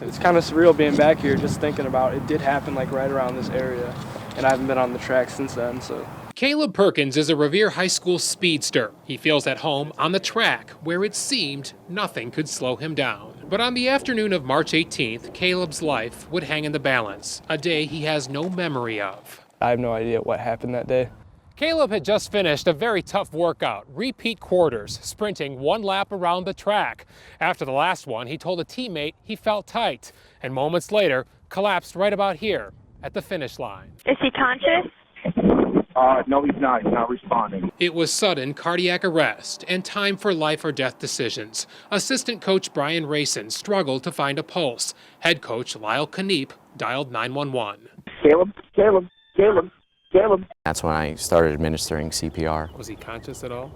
It's kind of surreal being back here, just thinking about it did happen like right around this area, and I haven't been on the track since then, so. Caleb Perkins is a Revere High School speedster. He feels at home on the track where it seemed nothing could slow him down. But on the afternoon of March 18th, Caleb's life would hang in the balance, a day he has no memory of. I have no idea what happened that day. Caleb had just finished a very tough workout, repeat quarters, sprinting one lap around the track. After the last one, he told a teammate he felt tight, and moments later, collapsed right about here at the finish line. Is he conscious? No, he's not. He's not responding. It was sudden cardiac arrest and time for life or death decisions. Assistant coach Brian Rayson struggled to find a pulse. Head coach Lyle Kneep dialed 911. Caleb. That's when I started administering CPR. Was he conscious at all?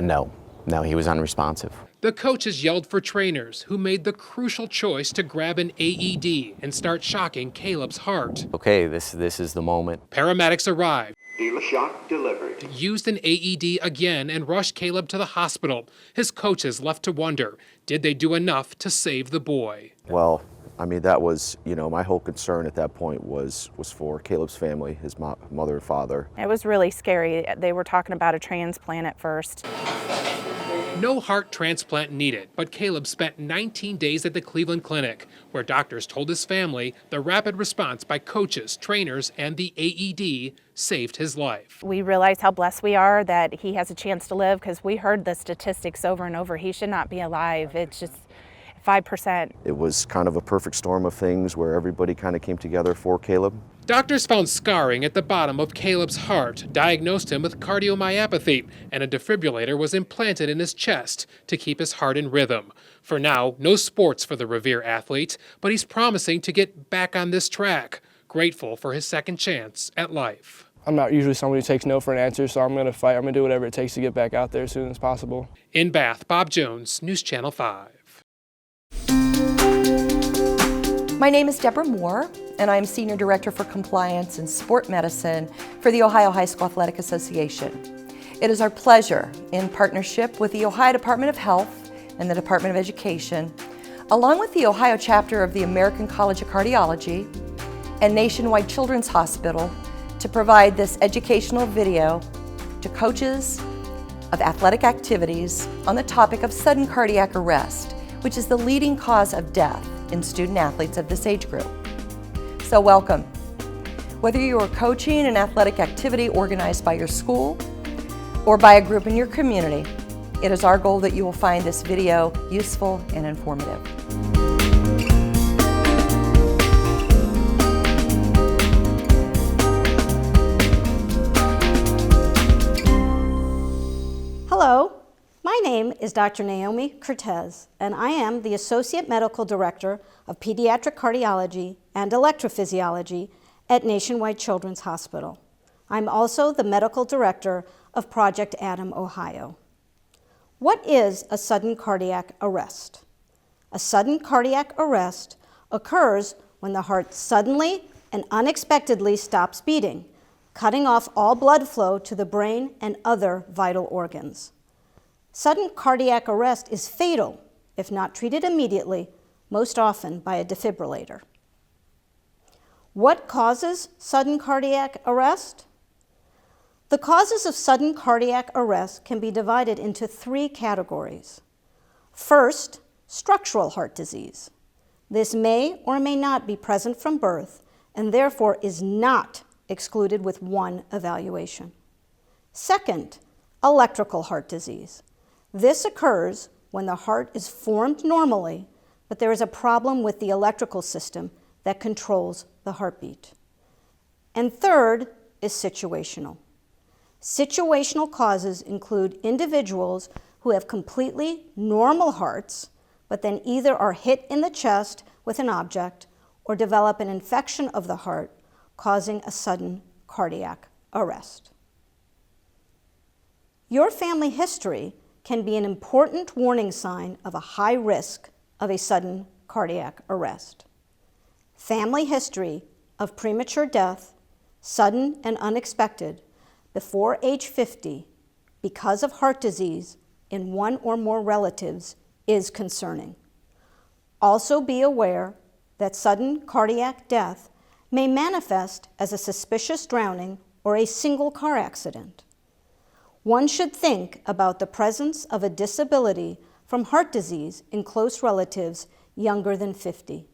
No, he was unresponsive. The coaches yelled for trainers who made the crucial choice to grab an AED and start shocking Caleb's heart. Okay, this is the moment. Paramedics arrived, Shock delivered. used an AED again, and rushed Caleb to the hospital. His coaches left to wonder, did they do enough to save the boy? Well, I mean, that was, my whole concern at that point was for Caleb's family, his mother and father. It was really scary. They were talking about a transplant at first. No heart transplant needed, but Caleb spent 19 days at the Cleveland Clinic, where doctors told his family the rapid response by coaches, trainers, and the AED saved his life. We realize how blessed we are that he has a chance to live, because we heard the statistics over and over. He should not be alive. It's just 5%. It was kind of a perfect storm of things where everybody kind of came together for Caleb. Doctors found scarring at the bottom of Caleb's heart, diagnosed him with cardiomyopathy, and a defibrillator was implanted in his chest to keep his heart in rhythm. For now, no sports for the Revere athlete, but he's promising to get back on this track, grateful for his second chance at life. I'm not usually somebody who takes no for an answer, so I'm going to fight. I'm going to do whatever it takes to get back out there as soon as possible. In Bath, Bob Jones, News Channel 5. My name is Deborah Moore, and I'm Senior Director for Compliance and Sport Medicine for the Ohio High School Athletic Association. It is our pleasure, in partnership with the Ohio Department of Health and the Department of Education, along with the Ohio chapter of the American College of Cardiology and Nationwide Children's Hospital, to provide this educational video to coaches of athletic activities on the topic of sudden cardiac arrest, which is the leading cause of death in student athletes of this age group. So welcome. Whether you are coaching an athletic activity organized by your school or by a group in your community, it is our goal that you will find this video useful and informative. Hello. My name is Dr. Naomi Cortez, and I am the Associate Medical Director of Pediatric Cardiology and Electrophysiology at Nationwide Children's Hospital. I'm also the Medical Director of Project Adam, Ohio. What is a sudden cardiac arrest? A sudden cardiac arrest occurs when the heart suddenly and unexpectedly stops beating, cutting off all blood flow to the brain and other vital organs. Sudden cardiac arrest is fatal if not treated immediately, most often by a defibrillator. What causes sudden cardiac arrest? The causes of sudden cardiac arrest can be divided into three categories. First, structural heart disease. This may or may not be present from birth and therefore is not excluded with one evaluation. Second, electrical heart disease. This occurs when the heart is formed normally, but there is a problem with the electrical system that controls the heartbeat. And third is situational. Situational causes include individuals who have completely normal hearts, but then either are hit in the chest with an object or develop an infection of the heart, causing a sudden cardiac arrest. Your family history can be an important warning sign of a high risk of a sudden cardiac arrest. Family history of premature death, sudden and unexpected, before age 50 because of heart disease in one or more relatives is concerning. Also be aware that sudden cardiac death may manifest as a suspicious drowning or a single car accident. One should think about the presence of a disability from heart disease in close relatives younger than 50.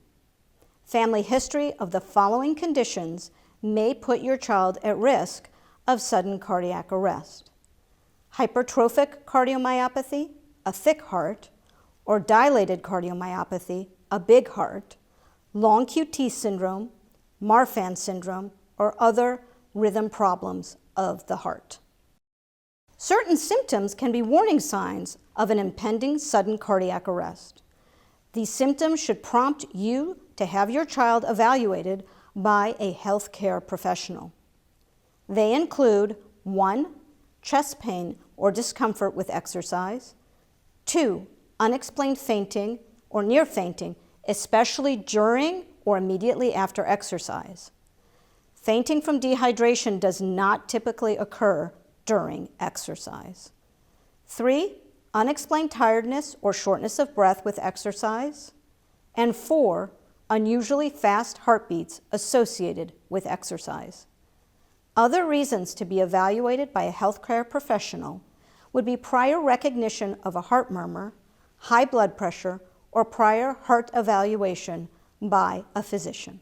Family history of the following conditions may put your child at risk of sudden cardiac arrest: hypertrophic cardiomyopathy, a thick heart, or dilated cardiomyopathy, a big heart, long QT syndrome, Marfan syndrome, or other rhythm problems of the heart. Certain symptoms can be warning signs of an impending sudden cardiac arrest. These symptoms should prompt you to have your child evaluated by a healthcare professional. They include 1, chest pain or discomfort with exercise; 2, unexplained fainting or near fainting, especially during or immediately after exercise. Fainting from dehydration does not typically occur during exercise. 3, unexplained tiredness or shortness of breath with exercise. And 4, unusually fast heartbeats associated with exercise. Other reasons to be evaluated by a healthcare professional would be prior recognition of a heart murmur, high blood pressure, or prior heart evaluation by a physician.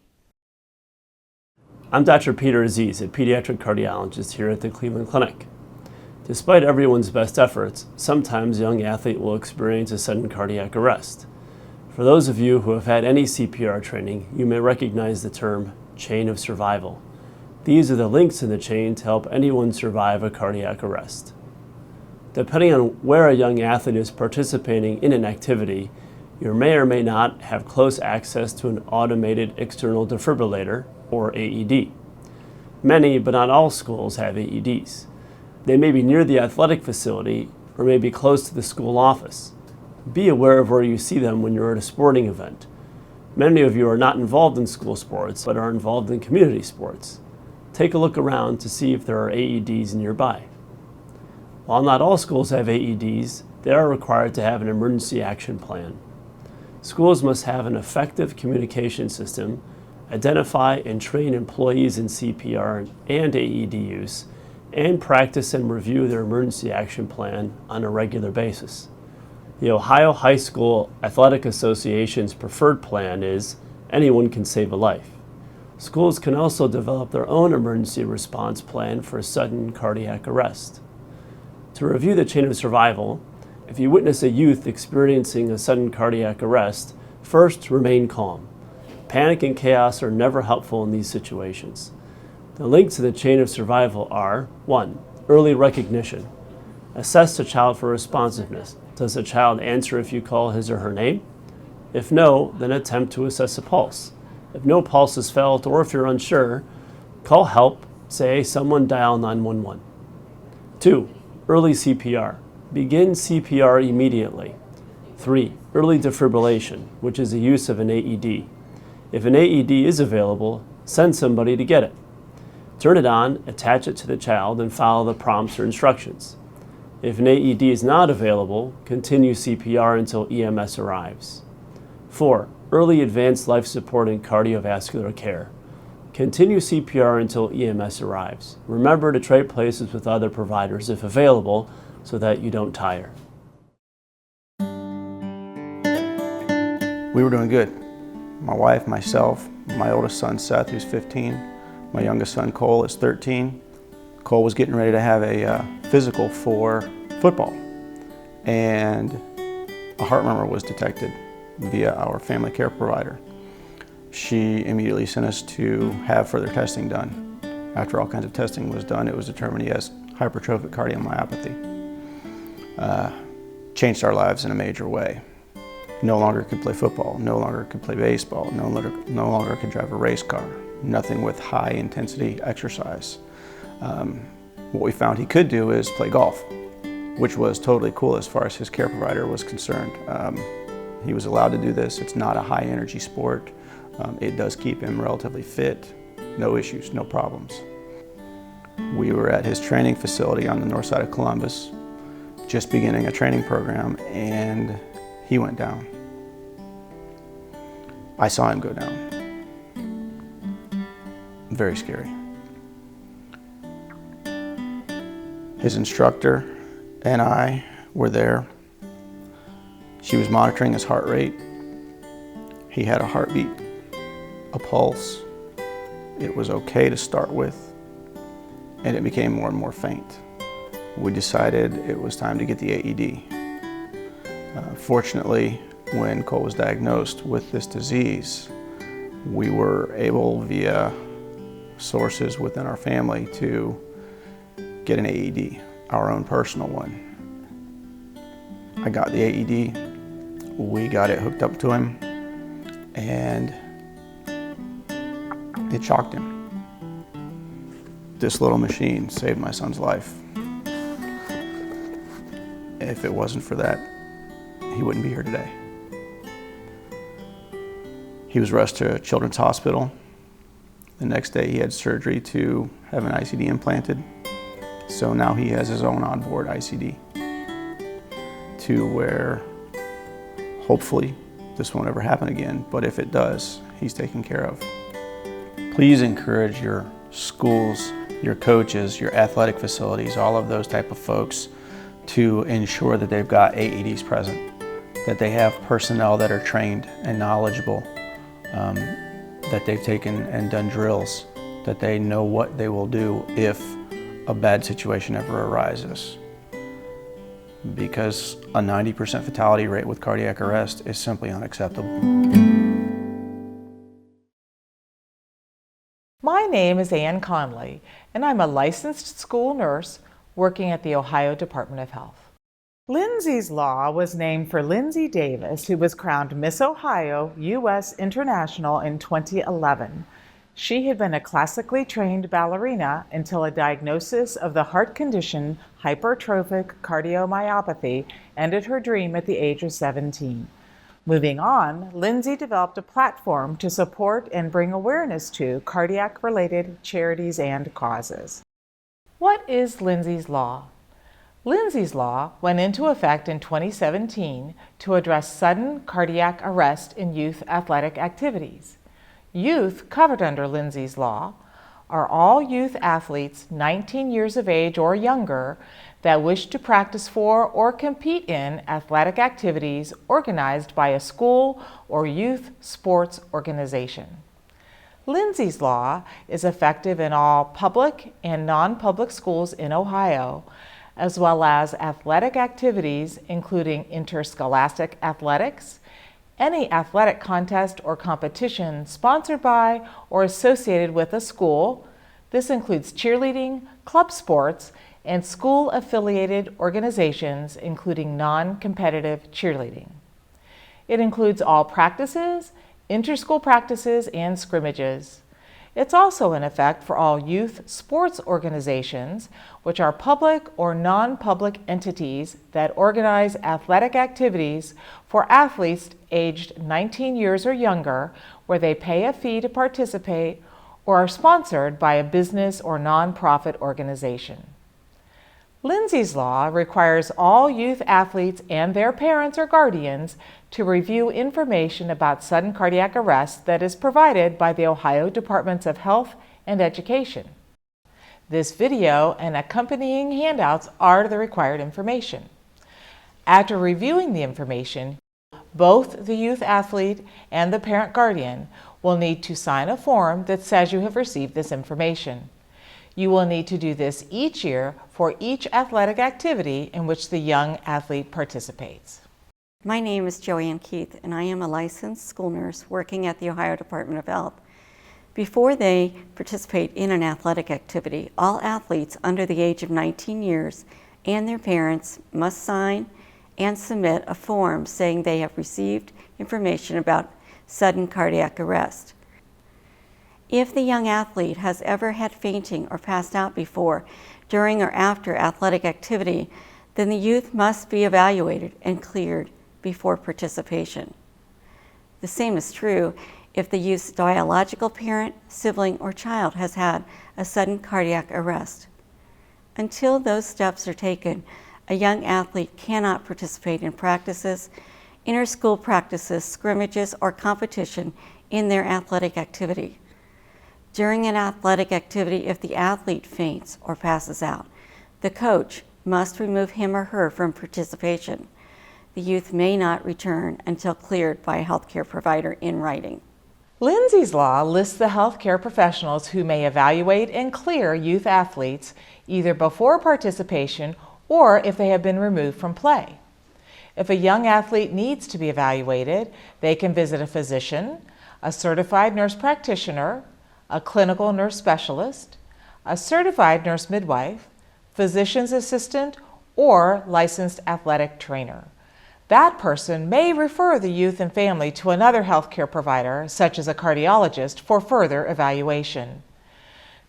I'm Dr. Peter Aziz, a pediatric cardiologist here at the Cleveland Clinic. Despite everyone's best efforts, sometimes a young athlete will experience a sudden cardiac arrest. For those of you who have had any CPR training, you may recognize the term chain of survival. These are the links in the chain to help anyone survive a cardiac arrest. Depending on where a young athlete is participating in an activity, you may or may not have close access to an automated external defibrillator, or AED. Many, but not all schools have AEDs. They may be near the athletic facility or may be close to the school office. Be aware of where you see them when you're at a sporting event. Many of you are not involved in school sports, but are involved in community sports. Take a look around to see if there are AEDs nearby. While not all schools have AEDs, they are required to have an emergency action plan. Schools must have an effective communication system, identify and train employees in CPR and AED use, and practice and review their emergency action plan on a regular basis. The Ohio High School Athletic Association's preferred plan is anyone can save a life. Schools can also develop their own emergency response plan for sudden cardiac arrest. To review the chain of survival, if you witness a youth experiencing a sudden cardiac arrest, first remain calm. Panic and chaos are never helpful in these situations. The links to the chain of survival are: 1, early recognition. Assess the child for responsiveness. Does the child answer if you call his or her name? If no, then attempt to assess a pulse. If no pulse is felt or if you're unsure, call help, say someone dial 911. 2, early CPR. Begin CPR immediately. 3, early defibrillation, which is the use of an AED. If an AED is available, send somebody to get it. Turn it on, attach it to the child, and follow the prompts or instructions. If an AED is not available, continue CPR until EMS arrives. 4, early advanced life support and cardiovascular care. Continue CPR until EMS arrives. Remember to trade places with other providers if available so that you don't tire. We were doing good. My wife, myself, my oldest son Seth, who's 15, my youngest son Cole is 13. Cole was getting ready to have a physical for football, and a heart murmur was detected via our family care provider. She immediately sent us to have further testing done. After all kinds of testing was done, it was determined he has hypertrophic cardiomyopathy. Changed our lives in a major way. No longer could play football, no longer could play baseball, no longer could drive a race car, nothing with high intensity exercise. What we found he could do is play golf, which was totally cool as far as his care provider was concerned. He was allowed to do this. It's not a high energy sport. It does keep him relatively fit. No issues, no problems. We were at his training facility on the north side of Columbus, just beginning a training program, and he went down. I saw him go down. Very scary. His instructor and I were there. She was monitoring his heart rate. He had a heartbeat, a pulse. It was okay to start with, and it became more and more faint. We decided it was time to get the AED. Fortunately, when Cole was diagnosed with this disease, we were able, via sources within our family, to get an AED, our own personal one. I got the AED, we got it hooked up to him, and it shocked him. This little machine saved my son's life. If it wasn't for that, he wouldn't be here today. He was rushed to Children's Hospital. The next day he had surgery to have an ICD implanted. So now he has his own onboard ICD, to where hopefully this won't ever happen again, but if it does, he's taken care of. Please encourage your schools, your coaches, your athletic facilities, all of those type of folks to ensure that they've got AEDs present, that they have personnel that are trained and knowledgeable, that they've taken and done drills, that they know what they will do if a bad situation ever arises. Because a 90% fatality rate with cardiac arrest is simply unacceptable. My name is Ann Conley, and I'm a licensed school nurse working at the Ohio Department of Health. Lindsay's Law was named for Lindsay Davis, who was crowned Miss Ohio US International in 2011. She had been a classically trained ballerina until a diagnosis of the heart condition hypertrophic cardiomyopathy ended her dream at the age of 17. Moving on, Lindsay developed a platform to support and bring awareness to cardiac-related charities and causes. What is Lindsay's Law? Lindsay's Law went into effect in 2017 to address sudden cardiac arrest in youth athletic activities. Youth covered under Lindsay's Law are all youth athletes 19 years of age or younger that wish to practice for or compete in athletic activities organized by a school or youth sports organization. Lindsay's Law is effective in all public and non-public schools in Ohio, as well as athletic activities including interscholastic athletics, any athletic contest or competition sponsored by or associated with a school. This includes cheerleading, club sports, and school-affiliated organizations, including non-competitive cheerleading. It includes all practices, inter-school practices, and scrimmages. It's also in effect for all youth sports organizations, which are public or non-public entities that organize athletic activities for athletes aged 19 years or younger, where they pay a fee to participate or are sponsored by a business or nonprofit organization. Lindsay's Law requires all youth athletes and their parents or guardians to review information about sudden cardiac arrest that is provided by the Ohio Departments of Health and Education. This video and accompanying handouts are the required information. After reviewing the information, both the youth athlete and the parent guardian will need to sign a form that says you have received this information. You will need to do this each year for each athletic activity in which the young athlete participates. My name is Joanne Keith, and I am a licensed school nurse working at the Ohio Department of Health. Before they participate in an athletic activity, all athletes under the age of 19 years and their parents must sign and submit a form saying they have received information about sudden cardiac arrest. If the young athlete has ever had fainting or passed out before, during or after athletic activity, then the youth must be evaluated and cleared before participation. The same is true if the youth's biological parent, sibling, or child has had a sudden cardiac arrest. Until those steps are taken, a young athlete cannot participate in practices, inter-school practices, scrimmages, or competition in their athletic activity. During an athletic activity, if the athlete faints or passes out, the coach must remove him or her from participation. The youth may not return until cleared by a healthcare provider in writing. Lindsay's Law lists the healthcare professionals who may evaluate and clear youth athletes either before participation or if they have been removed from play. If a young athlete needs to be evaluated, they can visit a physician, a certified nurse practitioner, a clinical nurse specialist, a certified nurse midwife, physician's assistant, or licensed athletic trainer. That person may refer the youth and family to another healthcare provider, such as a cardiologist, for further evaluation.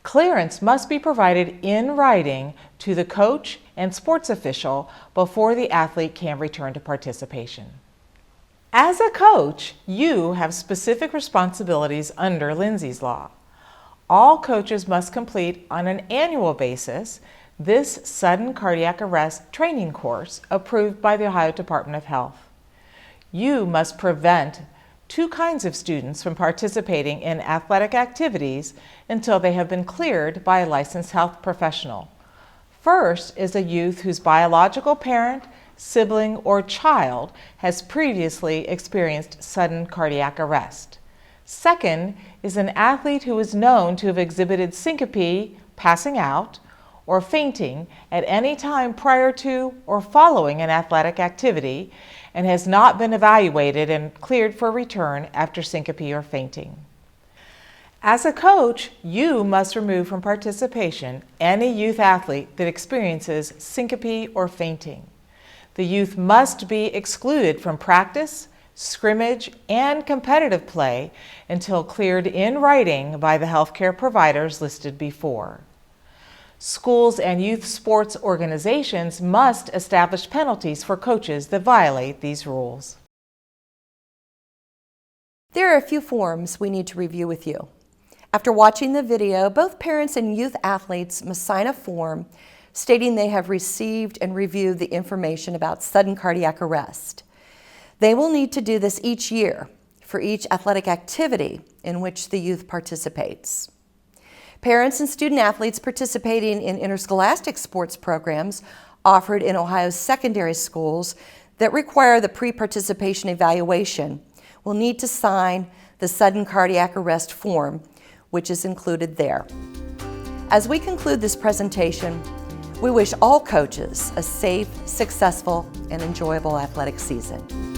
Clearance must be provided in writing to the coach and sports official before the athlete can return to participation. As a coach, you have specific responsibilities under Lindsay's Law. All coaches must complete on an annual basis this sudden cardiac arrest training course approved by the Ohio Department of Health. You must prevent two kinds of students from participating in athletic activities until they have been cleared by a licensed health professional. First is a youth whose biological parent, sibling, or child has previously experienced sudden cardiac arrest. Second is an athlete who is known to have exhibited syncope, passing out, or fainting at any time prior to or following an athletic activity and has not been evaluated and cleared for return after syncope or fainting. As a coach, you must remove from participation any youth athlete that experiences syncope or fainting. The youth must be excluded from practice, scrimmage, and competitive play until cleared in writing by the healthcare providers listed before. Schools and youth sports organizations must establish penalties for coaches that violate these rules. There are a few forms we need to review with you. After watching the video, both parents and youth athletes must sign a form stating they have received and reviewed the information about sudden cardiac arrest. They will need to do this each year for each athletic activity in which the youth participates. Parents and student athletes participating in interscholastic sports programs offered in Ohio's secondary schools that require the pre-participation evaluation will need to sign the sudden cardiac arrest form, which is included there. As we conclude this presentation, we wish all coaches a safe, successful, and enjoyable athletic season.